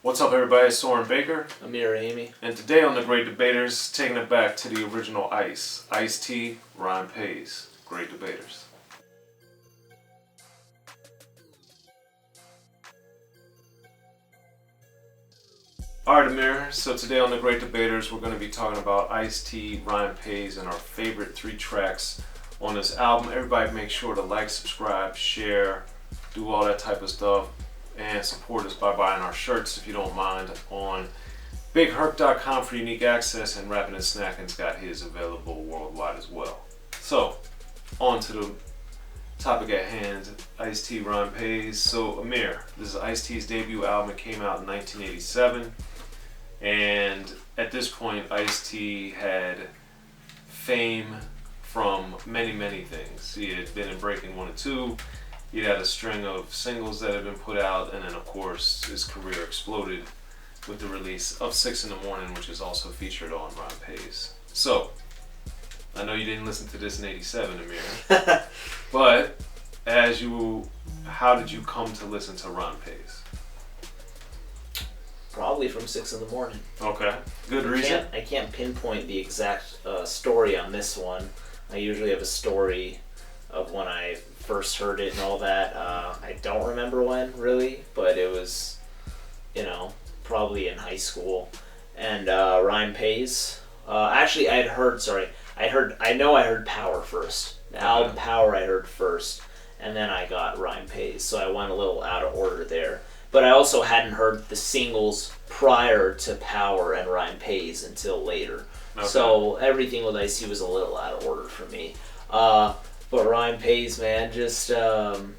What's up, everybody? It's Soren Baker. Amir Rahimi. And today on The Great Debaters, taking it back to the original Ice-T, Ryan Pays. Great Debaters. Alright, Amir, so today on The Great Debaters, we're going to be talking about Ice-T, Ryan Pays, and our favorite 3 tracks on this album. Everybody make sure to like, subscribe, share, do all that type of stuff, and support us by buying our shirts if you don't mind on BigHerp.com for unique access, and Rappin And Snackin's got his available worldwide as well. So, on to the topic at hand, Ice-T, Ryan Pays. So, Amir, this is Ice-T's debut album. It came out in 1987, and at this point, Ice-T had fame from many things. He had been in Breaking 1 and 2. He had a string of singles that had been put out, and then of course his career exploded with the release of 6 in the Morning, which is also featured on Ryan Pays. So, I know you didn't listen to this in '87, Amir, but how did you come to listen to Ryan Pays? Probably from 6 in the Morning. Okay, good reason. I can't pinpoint the exact story on this one. I usually have a story of when I first heard it and all that. I don't remember when, really, but it was, probably in high school. And Ryan Pays. Actually, I know I heard Power first. The album Power I heard first, and then I got Ryan Pays, so I went a little out of order there. But I also hadn't heard the singles prior to Power and Ryan Pays until later. Okay. So everything with Ice-T was a little out of order for me. But Ryan Pays, man, just and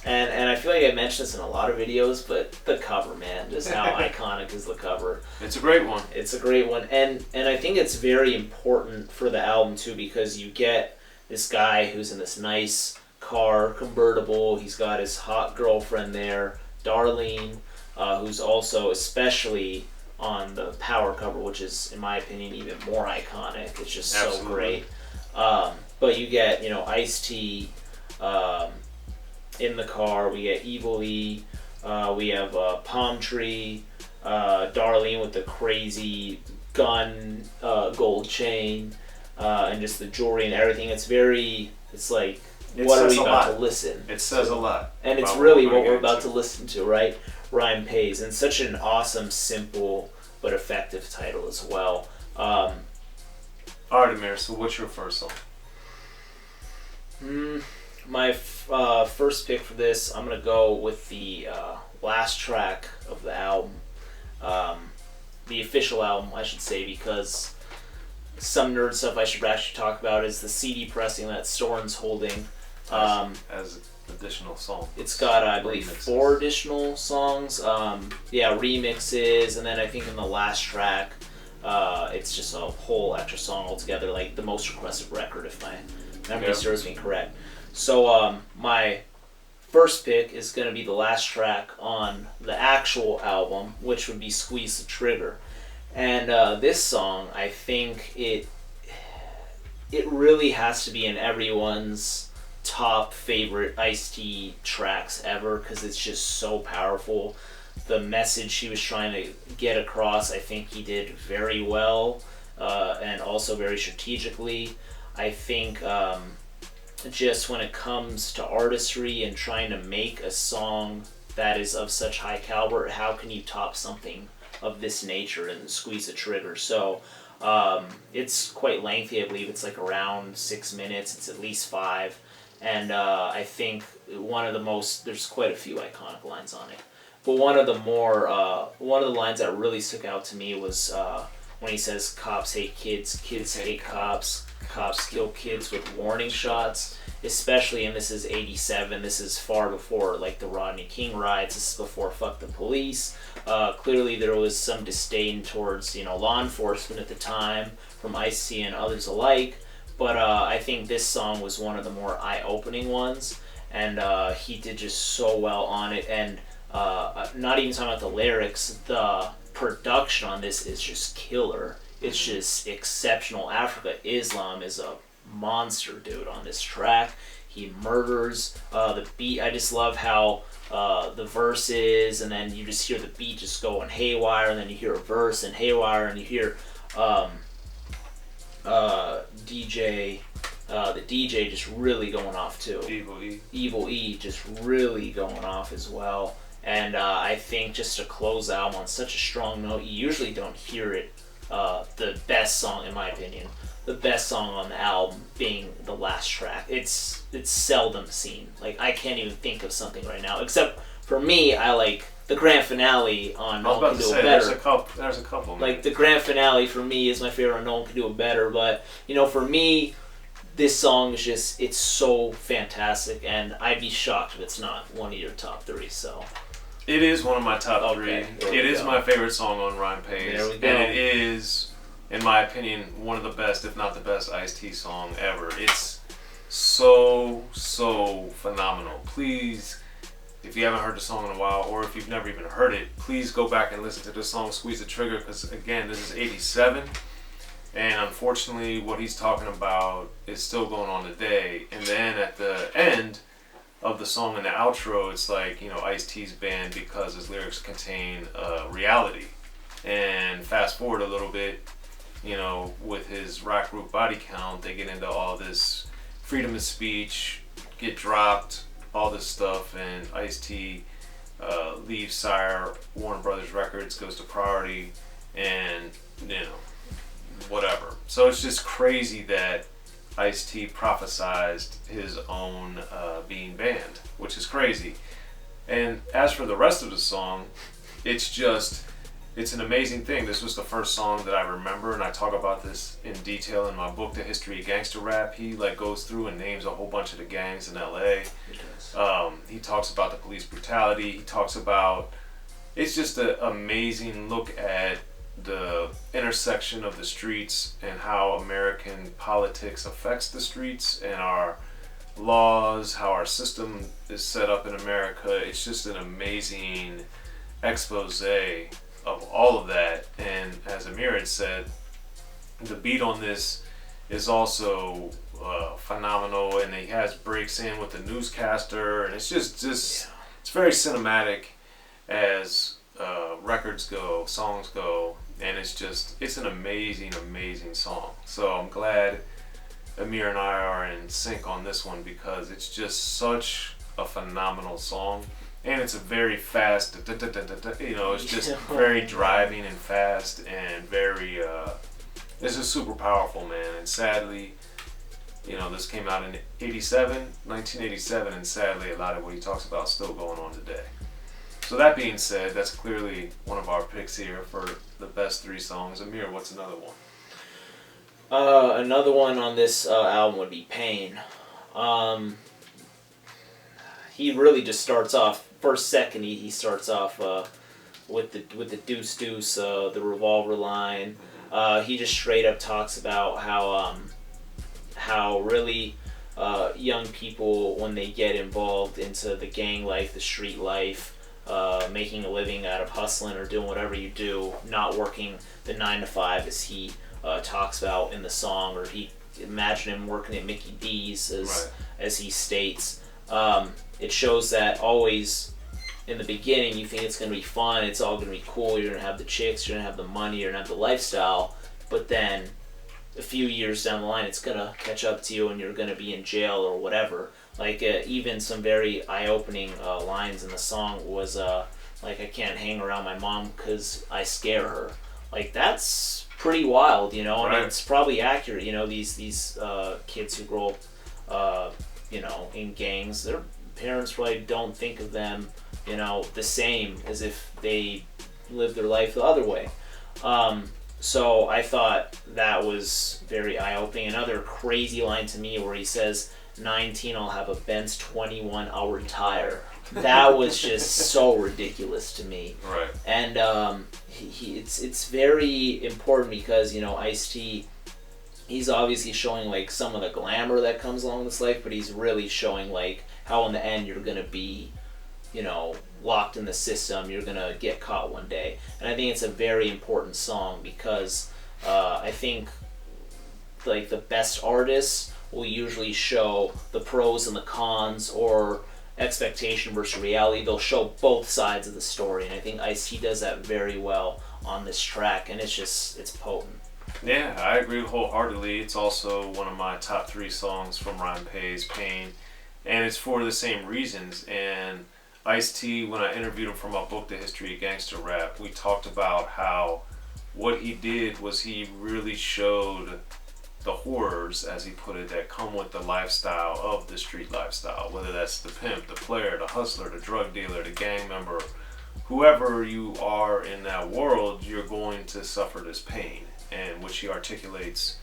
I feel like I mentioned this in a lot of videos, but the cover, man, just how iconic is the cover. It's a great one. It's a great one, and I think it's very important for the album too, because you get this guy who's in this nice car convertible. He's got his hot girlfriend there, Darlene, who's also especially on the Power cover, which is, in my opinion, even more iconic. It's just so great. But you get, Ice-T in the car. We get Evil E. We have Palm Tree. Darlene with the crazy gun, gold chain, and just the jewelry and everything. It's like, what are we about to listen? It says a lot. And it's really what we're about to listen to, right? Ryan Pays. And such an awesome, simple, but effective title as well. All right, Amir, so what's your first song? My first pick for this, I'm going to go with the last track of the album. The official album, I should say, because some nerd stuff I should actually talk about is the CD pressing that Soren's holding. As additional songs. It's got, I believe, remixes. 4 additional songs. Remixes, and then I think in the last track, it's just a whole extra song altogether, like the most requested record, if my memory serves me correct. So my first pick is going to be the last track on the actual album, which would be Squeeze the Trigger. And this song, I think it really has to be in everyone's top favorite Ice-T tracks ever, because it's just so powerful. The message he was trying to get across, I think he did very well, and also very strategically. I think just when it comes to artistry and trying to make a song that is of such high caliber, how can you top something of this nature and Squeeze the Trigger? So it's quite lengthy. I believe it's like around 6 minutes. It's at least 5. And I think there's quite a few iconic lines on it. But one of the lines that really stuck out to me was when he says, "Cops hate kids, kids hate cops, cops kill kids with warning shots." Especially, and this is 87, this is far before like the Rodney King riots, this is before Fuck the Police. Clearly there was some disdain towards, law enforcement at the time from Ice-T and others alike. But I think this song was one of the more eye-opening ones, and he did just so well on it. And not even talking about the lyrics, the production on this is just killer. It's just exceptional. Africa Islam is a monster, dude, on this track. He murders the beat. I just love how the verse is, and then you just hear the beat just going haywire, and then you hear a verse and haywire, and you hear the DJ just really going off too. Evil E just really going off as well. And I think just to close the album on such a strong note, you usually don't hear it. The best song, in my opinion, the best song on the album being the last track. It's seldom seen. Like, I can't even think of something right now, except for me, I like the grand finale on No One Can Do It Better. There's a couple. Man. Like, the grand finale for me is my favorite on No One Can Do It Better, but, you know, for me, this song is just, it's so fantastic, and I'd be shocked if it's not one of your top three, so. It is one of my top three. It is my favorite song on Ryan Pays. There we go. And it is, in my opinion, one of the best, if not the best, Ice-T song ever. It's so phenomenal. Please, if you haven't heard the song in a while, or if you've never even heard it, please go back and listen to the song Squeeze the Trigger, because, again, this is 87. And unfortunately, what he's talking about is still going on today. And then at the end of the song and the outro, it's like, you know, Ice-T's banned because his lyrics contain reality. And fast forward a little bit, you know, with his rock group Body Count, they get into all this freedom of speech, get dropped, all this stuff, and Ice-T leaves Sire, Warner Brothers Records, goes to Priority, and, you know, whatever. So it's just crazy that Ice-T prophesized his own being banned, which is crazy. And as for the rest of the song, it's an amazing thing. This was the first song that I remember, and I talk about this in detail in my book, The History of Gangster Rap. He like goes through and names a whole bunch of the gangs in LA. He talks about the police brutality. He talks about, it's just an amazing look at the intersection of the streets and how American politics affects the streets and our laws, how our system is set up in America. It's just an amazing expose of all of that. And as Amir had said, the beat on this is also phenomenal, and he has breaks in with the newscaster, and it's just it's very cinematic as records go, songs go. And it's an amazing song. So I'm glad Amir and I are in sync on this one, because it's just such a phenomenal song. And it's a very fast, you know, it's just very driving and fast, and very, it's just super powerful, man. And sadly, you know, this came out in 1987, and sadly a lot of what he talks about is still going on today. So that being said, that's clearly one of our picks here for the best three songs. Amir, what's another one? Another one on this album would be Pain. He really just starts off, first second he starts off with the deuce deuce, the revolver line. He just straight up talks about how really young people, when they get involved into the gang life, the street life, making a living out of hustling or doing whatever you do, not working the 9 to 5 as he talks about in the song, or he imagine him working at Mickey D's as he states. It shows that always in the beginning you think it's going to be fun, it's all going to be cool, you're going to have the chicks, you're going to have the money, you're going to have the lifestyle, but then a few years down the line it's going to catch up to you and you're going to be in jail or whatever. Like, even some very eye-opening lines in the song was, like, I can't hang around my mom because I scare her. Like, that's pretty wild, you know, and it's probably accurate, you know, these kids who grow up, you know, in gangs, their parents probably don't think of them, you know, the same as if they live their life the other way. So I thought that was very eye-opening. Another crazy line to me where he says, 19, I'll have a Benz 21, I'll retire. That was just so ridiculous to me. Right. And it's very important because, you know, Ice-T, he's obviously showing like some of the glamour that comes along this life, but he's really showing like how in the end you're gonna be, you know, locked in the system, you're gonna get caught one day. And I think it's a very important song because I think like the best artists will usually show the pros and the cons, or expectation versus reality. They'll show both sides of the story, and I think Ice-T does that very well on this track, and it's potent. Yeah, I agree wholeheartedly. It's also one of my top 3 songs from Ryan Pay's Pain, and it's for the same reasons. And Ice-T, when I interviewed him for my book, The History of Gangster Rap, we talked about how what he did was he really showed the horrors, as he put it, that come with the lifestyle of the street lifestyle, whether that's the pimp, the player, the hustler, the drug dealer, the gang member, whoever you are in that world, you're going to suffer this pain, and which he articulates,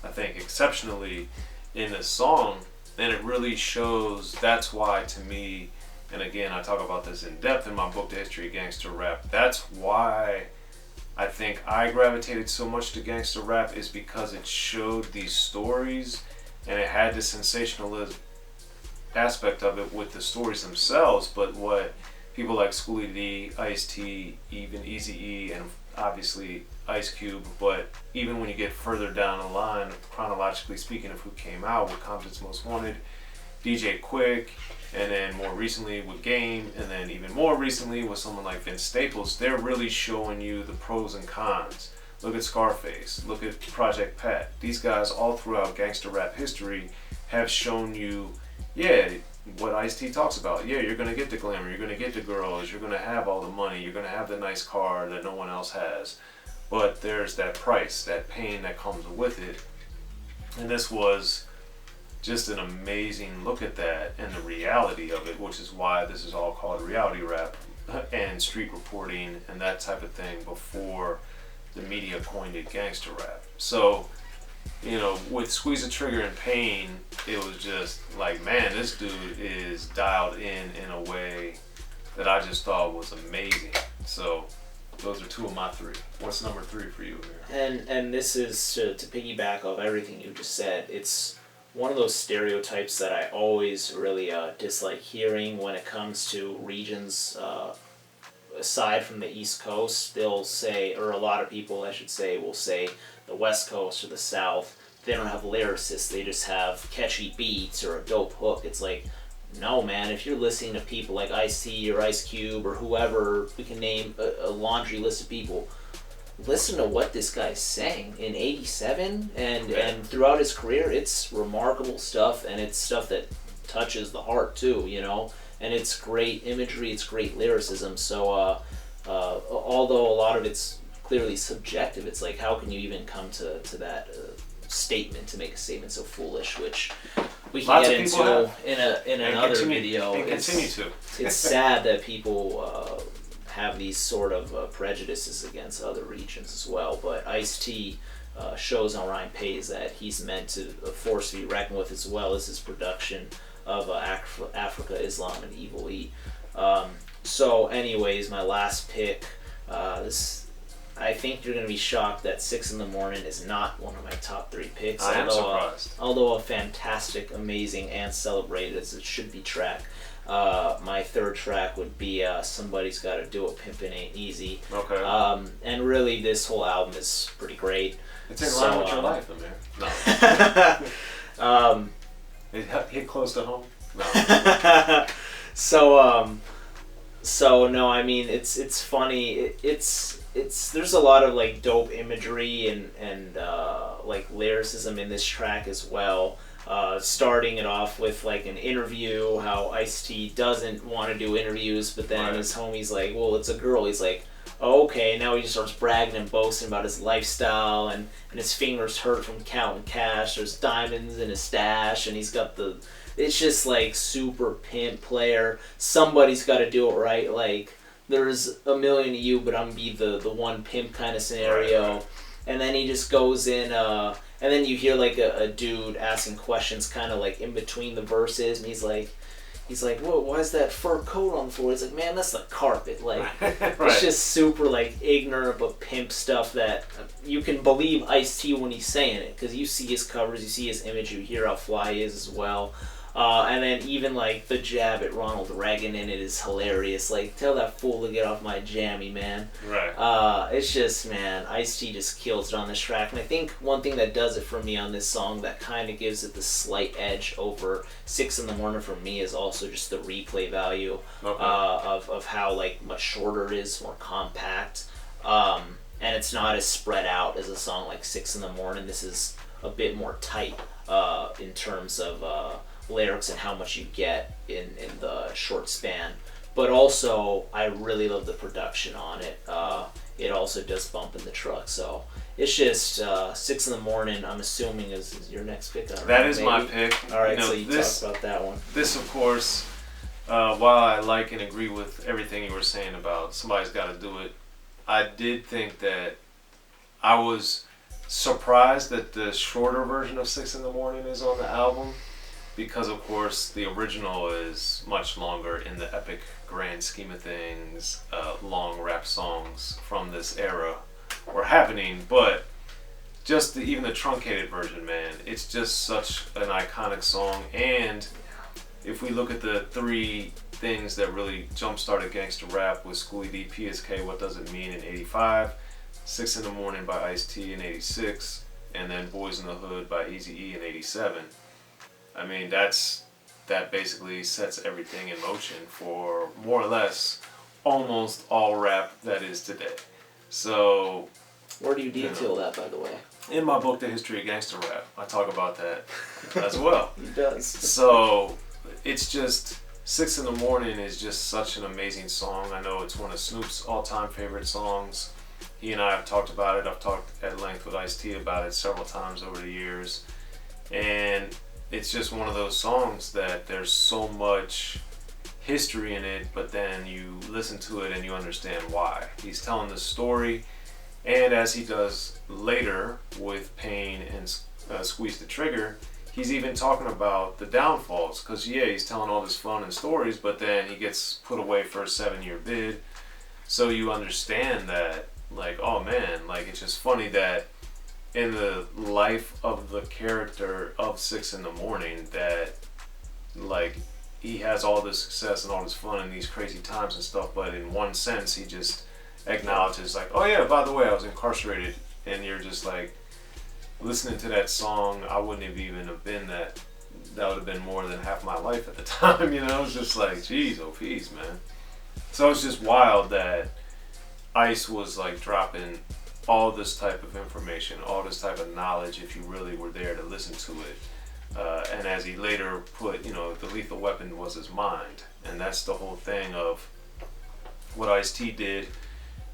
I think, exceptionally in this song. And it really shows, that's why to me, and again I talk about this in depth in my book, The History of Gangster Rap, that's why I think I gravitated so much to gangster rap, is because it showed these stories and it had the sensationalism aspect of it with the stories themselves. But what people like Schoolie D, Ice-T, even Eazy-E, and obviously Ice Cube, but even when you get further down the line, chronologically speaking, of who came out with Compton's Most Wanted, DJ Quick, and then more recently with Game, and then even more recently with someone like Vince Staples, they're really showing you the pros and cons. Look at Scarface, look at Project Pat. These guys all throughout gangster rap history have shown you, yeah, what Ice-T talks about. Yeah, you're going to get the glamour, you're going to get the girls, you're going to have all the money, you're going to have the nice car that no one else has. But there's that price, that pain that comes with it. And this was just an amazing look at that and the reality of it, which is why this is all called reality rap and street reporting and that type of thing before the media coined it gangster rap. So, you know, with Squeeze the Trigger and Pain, it was just like, man, this dude is dialed in a way that I just thought was amazing. So those are 2 of my 3. What's number 3 for you, Amir? And this is to piggyback off everything you just said. It's one of those stereotypes that I always really dislike hearing when it comes to regions aside from the East Coast. They'll say, or a lot of people I should say, will say the West Coast or the South, they don't have lyricists, they just have catchy beats or a dope hook. It's like, no man, if you're listening to people like Ice-T or Ice Cube or whoever, we can name a laundry list of people, listen to what this guy's saying in 87 and throughout his career. It's remarkable stuff, and it's stuff that touches the heart too, you know, and it's great imagery, it's great lyricism. So although a lot of it's clearly subjective, it's like, how can you even come to that statement, to make a statement so foolish, which we can get into in another video. And continue to. It's sad that people have these sort of prejudices against other regions as well, but Ice-T shows on Ryan Pays that he's meant to force to be reckoned with, as well as his production of Africa, Islam, and Evil E. So anyways, my last pick, I think you're going to be shocked that 6 in the Morning is not one of my top 3 picks. I am surprised. Although a fantastic, amazing, and celebrated as it should be track. My 3rd track would be Somebody's Gotta Do It, Pimpin' Ain't Easy. Okay. And really, this whole album is pretty great. It's in line with your life, Amir. No. It hit close to home? No. So no, I mean, it's funny. It's there's a lot of like dope imagery and like lyricism in this track as well. Starting it off with like an interview, how Ice-T doesn't want to do interviews, but then his homie's like, well, it's a girl. He's like, oh, okay. Now he just starts bragging and boasting about his lifestyle, and his fingers hurt from counting cash. There's diamonds in his stash, and he's got it's just like super pimp player. Somebody's got to do it right. Like, there's a million of you, but I'm gonna be the one pimp kind of scenario. Right. And then he just goes in, and then you hear like a dude asking questions kind of like in between the verses, and he's like, whoa, why is that fur coat on the floor? He's like, man, that's the carpet. Like, it's just super like ignorant but pimp stuff that you can believe Ice-T when he's saying it, because you see his covers, you see his image, you hear how fly he is as well. And then even like the jab at Ronald Reagan in it is hilarious. Like, tell that fool to get off my jammy, man. Right. It's just, man, Ice-T just kills it on this track. And I think one thing that does it for me on this song that kind of gives it the slight edge over 6 in the Morning for me is also just the replay value of how like much shorter it is, more compact. And it's not as spread out as a song like 6 in the Morning. This is a bit more tight in terms of lyrics and how much you get in the short span. But also, I really love the production on it. It also does bump in the truck. So it's just 6 in the Morning, I'm assuming, is your next pick. That is my pick. All right, so you talk about that one. This, of course, while I like and agree with everything you were saying about somebody's got to do it, I did think that I was surprised that the shorter version of 6 in the Morning is on the album, because of course the original is much longer in the epic grand scheme of things. Long rap songs from this era were happening, but just even the truncated version, man, it's just such an iconic song. And if we look at the 3 things that really jump-started gangster rap with Schoolie D, PSK, What Does It Mean in 85, 6 in the Morning by Ice-T in 86, and then Boys in the Hood by Eazy-E in 87. I mean, that basically sets everything in motion for more or less almost all rap that is today. So, where do you detail that, by the way? In my book, The History of Gangster Rap, I talk about that as well. He does. So, it's just, 6 in the Morning is just such an amazing song. I know it's one of Snoop's all-time favorite songs. He and I have talked about it. I've talked at length with Ice-T about it several times over the years. And it's just one of those songs that there's so much history in it, but then you listen to it and you understand why. He's telling the story, and as he does later with Pain and Squeeze the Trigger, he's even talking about the downfalls, because he's telling all this fun and stories, but then he gets put away for a 7-year bid. So you understand that, like, oh man, like, it's just funny that in the life of the character of 6 in the Morning, that like he has all this success and all this fun in these crazy times and stuff, but in one sense he just acknowledges like, oh yeah, by the way, I was incarcerated. And you're just like, listening to that song, I wouldn't have even have been that would have been more than half my life at the time, you know. It's just like, geez, oh peace, man. So it's just wild that Ice was like dropping all this type of information, all this type of knowledge, if you really were there to listen to it. And as he later put, the lethal weapon was his mind. And that's the whole thing of what Ice-T did.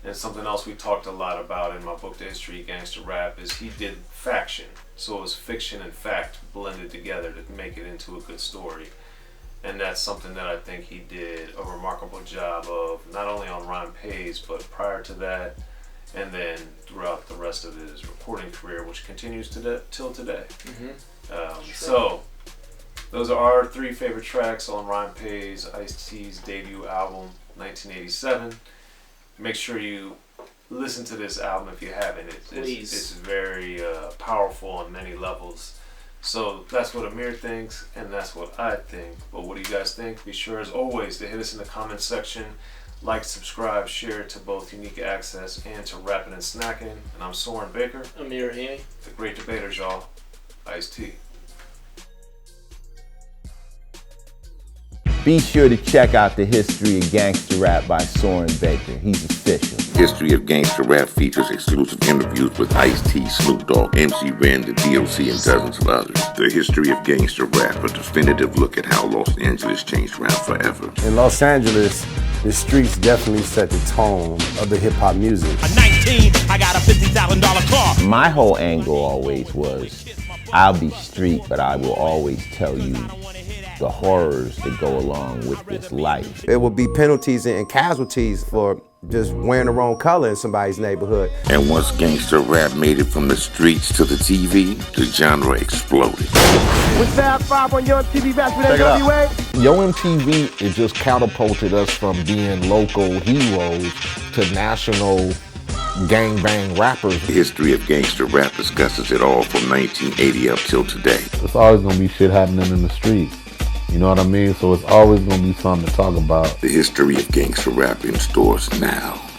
And something else we talked a lot about in my book, The History of Gangster Rap, is he did faction. So it was fiction and fact blended together to make it into a good story. And that's something that I think he did a remarkable job of, not only on Rhyme Pays, but prior to that, and then throughout the rest of his recording career, which continues till today. Mm-hmm. So, those are our 3 favorite tracks on Rhyme Pays, Ice-T's debut album, 1987. Make sure you listen to this album if you haven't. It's very powerful on many levels. So that's what Amir thinks, and that's what I think. But what do you guys think? Be sure, as always, to hit us in the comments section. Like, subscribe, share to both Unique Access and to Rappin And Snackin. And I'm Soren Baker. Amir Rahimi. The Great Debaters, y'all. Ice-T. Be sure to check out The History of Gangster Rap by Soren Baker. He's official. History of Gangster Rap features exclusive interviews with Ice-T, Snoop Dogg, MC Ren, the DOC, and dozens of others. The History of Gangster Rap, a definitive look at how Los Angeles changed rap forever. In Los Angeles, the streets definitely set the tone of the hip-hop music. At 19, I got a $50,000 car. My whole angle always was, I'll be street, but I will always tell you the horrors that go along with this life. There will be penalties and casualties for just wearing the wrong color in somebody's neighborhood. And once gangster rap made it from the streets to the TV, the genre exploded. With Fab 5 on Yo MTV Raps with NWA. Yo MTV, it just catapulted us from being local heroes to national gangbang rappers. The History of Gangster Rap discusses it all from 1980 up till today. There's always gonna be shit happening in the streets. You know what I mean? So it's always gonna be something to talk about. The history of gangster rap in stores now.